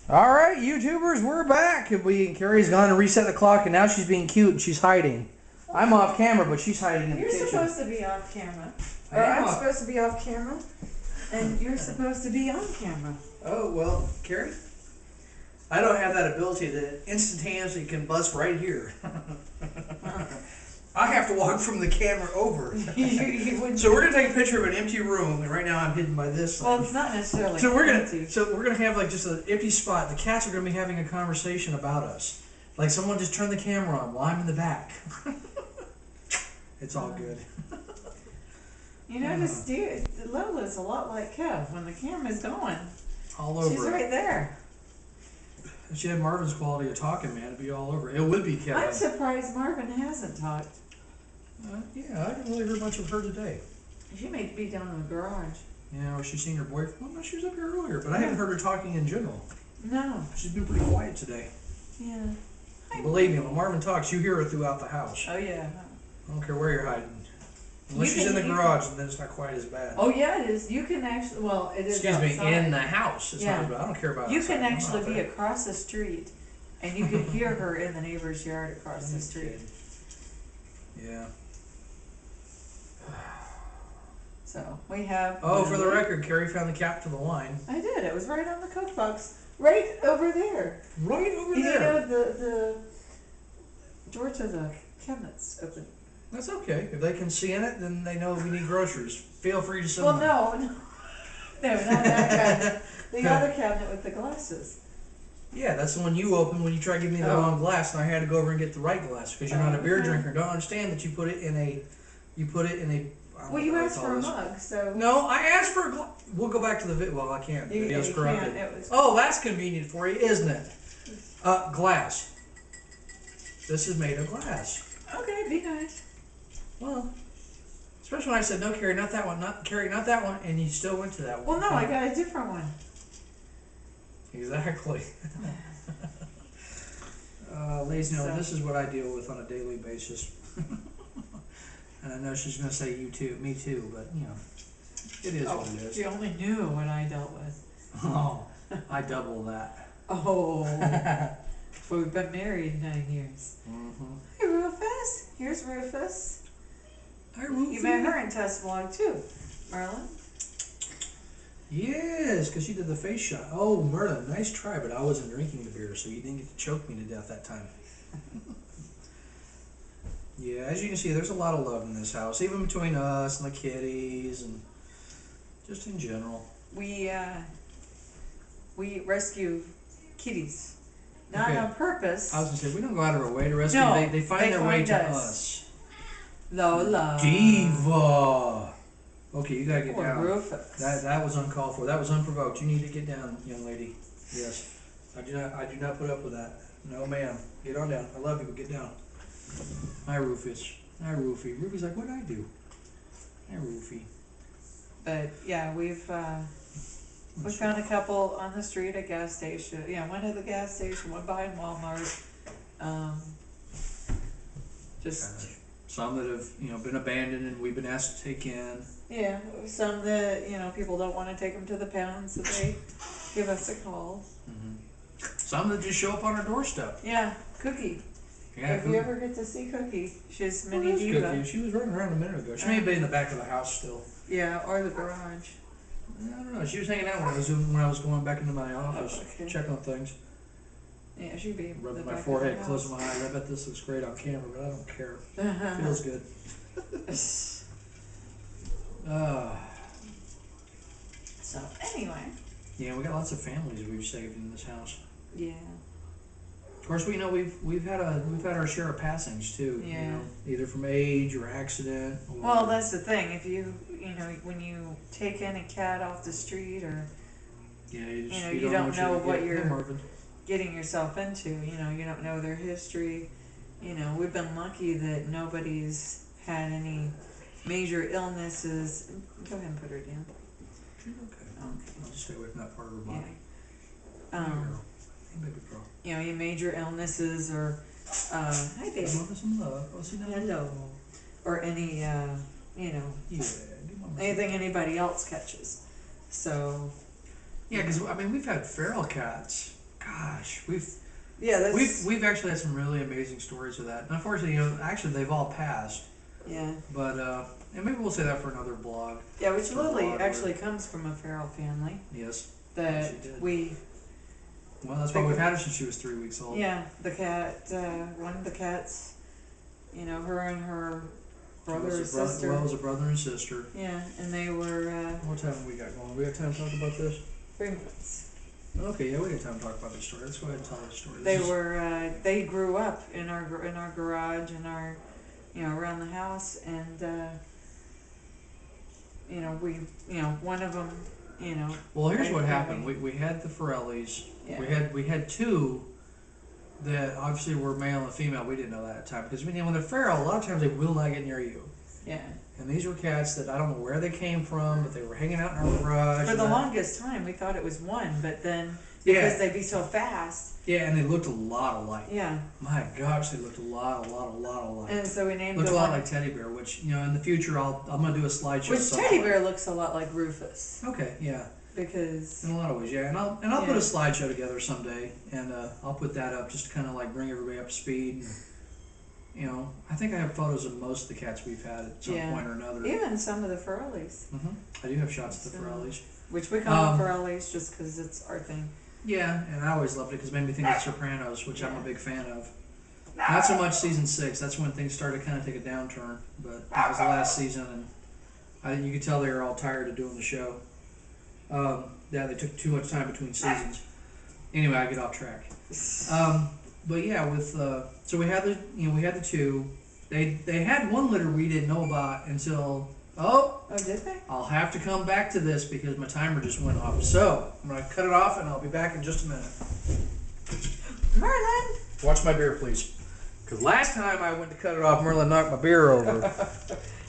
All right, YouTubers, we're back. Carrie's gone to reset the clock, and now she's being cute and she's hiding. I'm off camera, but she's hiding in the You're kitchen. supposed to be off camera. Or I'm supposed to be off camera, and you're supposed to be on camera. Oh, well, Carrie, I don't have that ability that instantaneously can bust right here. I have to walk from the camera over. So we're gonna take a picture of an empty room, and right now I'm hidden by this thing. Well, it's not necessarily So we're empty. gonna have like just an empty spot. The cats are gonna be having a conversation about us. Like someone just turned the camera on while I'm in the back. It's all good. You notice, Lola's a lot like Kev. When the camera's going, all over. she's right there. If she had Marvin's quality of talking, man, it'd be all over. It would be Kevin. I'm surprised Marvin hasn't talked. Yeah, I haven't really heard much of her today. She may be down in the garage. Yeah, or she's seen her boyfriend. Well, no, she was up here earlier, but I haven't heard her talking in general. No. She's been pretty quiet today. Yeah. Believe me, when Marvin talks, you hear her throughout the house. Oh, yeah. I don't care where you're hiding. Unless she's in the garage, and then it's not quite as bad. Oh, yeah, it is. You can actually, well, it is Excuse me, outside. in the house. It's not as bad. I don't care about You outside. can actually be across the street, and you can hear her in the neighbor's yard across the street. Yeah. So, we have... Oh, for the record, Carrie found the cap to the line. I did. It was right on the cook box. Right over there. Right over You there. know, the door to the cabinet's open. That's okay. If they can see in it, then they know we need groceries. Feel free to send Well, them. no, not that cabinet. The other cabinet with the glasses. Yeah, that's the one you opened when you tried to give me the wrong glass, and I had to go over and get the right glass because you're not a beer drinker. Don't understand that you put it in a. Well, you asked for a mug, so. No, I asked for a glass. We'll go back to the video. Well, I can't. The video's corrupted. Oh, that's convenient for you, isn't it? Glass. This is made of glass. Okay, be nice. Well, especially when I said no, Carrie, not that one, not Carrie, not that one, and you still went to that one. Well, no, I got a different one. Exactly. Ladies and gentlemen, this is what I deal with on a daily basis. And I know she's going to say you too, me too, but you know, it is what it is. She only knew what I dealt with. Oh, I double that. Oh. We've been married 9 years. Mm-hmm. Hey, Rufus. Here's Rufus. Hi, Rufus. You met her in test vlog too, Merlin. Yes, because she did the face shot. Oh, Merlin, nice try, but I wasn't drinking the beer, so you didn't get to choke me to death that time. Yeah, as you can see, there's a lot of love in this house, even between us and the kitties, and just in general. We rescue kitties, not on purpose. I was gonna say we don't go out of our way to rescue. No, they find their way to us. Lola. Diva. Okay, you gotta get down. Rufus. That was uncalled for. That was unprovoked. You need to get down, young lady. Yes, I do not put up with that. No, ma'am. Get on down. I love you, but get down. Hi, Rufus. Hi, Rufy. Rufy's like, what'd I do? Hi, Rufy. But yeah, we found a couple on the street at gas station. Yeah, one at the gas station, one behind Walmart. Some that have been abandoned and we've been asked to take in. Yeah, some that people don't want to take them to the pound, so they give us a call. Mm-hmm. Some that just show up on our doorstep. Yeah, Cookie. Yeah, if you ever get to see Cookie, she's mini diva. Cookie. She was running around a minute ago. She may have been in the back of the house still. Yeah, or the garage. I don't know. She was hanging out when I was going back into my office, checking on things. Yeah, she'd be rubbing my forehead, closing my eyes. I bet this looks great on camera, but I don't care. Feels good. So anyway. Yeah, we got lots of families we've saved in this house. Yeah. Of course, we've had our share of passings too. Yeah. Either from age or accident. Or well, that's the thing. If when you take in a cat off the street, or you don't know what you're getting yourself into. You don't know their history. We've been lucky that nobody's had any major illnesses. Go ahead and put her down. She's okay. I'll just stay away from that part of her body. Yeah. Baby girl. Any major illnesses or hi baby. Hello. Or any anything anybody else catches. So yeah, because we've had feral cats gosh, we've actually had some really amazing stories with that. And unfortunately, actually they've all passed. Yeah. But and maybe we'll say that for another blog. Yeah, which Lily actually comes from a feral family. Yes. That we. Well, that's why we've had her since she was 3 weeks old. Yeah, the cat. One of the cats. Her and her brother or sister. Well, it was a brother and sister. Yeah, and they were. What time have we got going? We got time to talk about this? 3 months. Okay, yeah, we got time to talk about this story. Let's go ahead and tell this story. They grew up in our garage, in our, around the house, and one of them, Well, here's what happened. We had the Forellis. Yeah. We had two that obviously were male and female. We didn't know that at the time because when they're feral, a lot of times they will not get near you. Yeah. And these were cats that I don't know where they came from, but they were hanging out in our garage. For the longest time, we thought it was one, but then because they'd be so fast. Yeah, and they looked a lot alike. Yeah. My gosh, they looked a lot alike. And so we named looked a lot like Teddy Bear, which in the future I'm gonna do a slideshow. Which Teddy Bear looks a lot like Rufus. Okay, yeah. Because in a lot of ways, yeah, and I'll put a slideshow together someday, and I'll put that up just to kind of like bring everybody up to speed. I think I have photos of most of the cats we've had at some point or another. Even some of the Forellis. I do have shots of the Forellis. Which we call them Forellis just because it's our thing. Yeah, and I always loved it because it made me think of Sopranos, which I'm a big fan of. Not so much season 6. That's when things started to kind of take a downturn, but that was the last season, and I think you could tell they were all tired of doing the show. They took too much time between seasons. Anyway, I get off track. But yeah, so we had the two. They had one litter we didn't know about until did they? I'll have to come back to this because my timer just went off. So I'm gonna cut it off and I'll be back in just a minute. Merlin, watch my beer, please. Because last time I went to cut it off, Merlin knocked my beer over.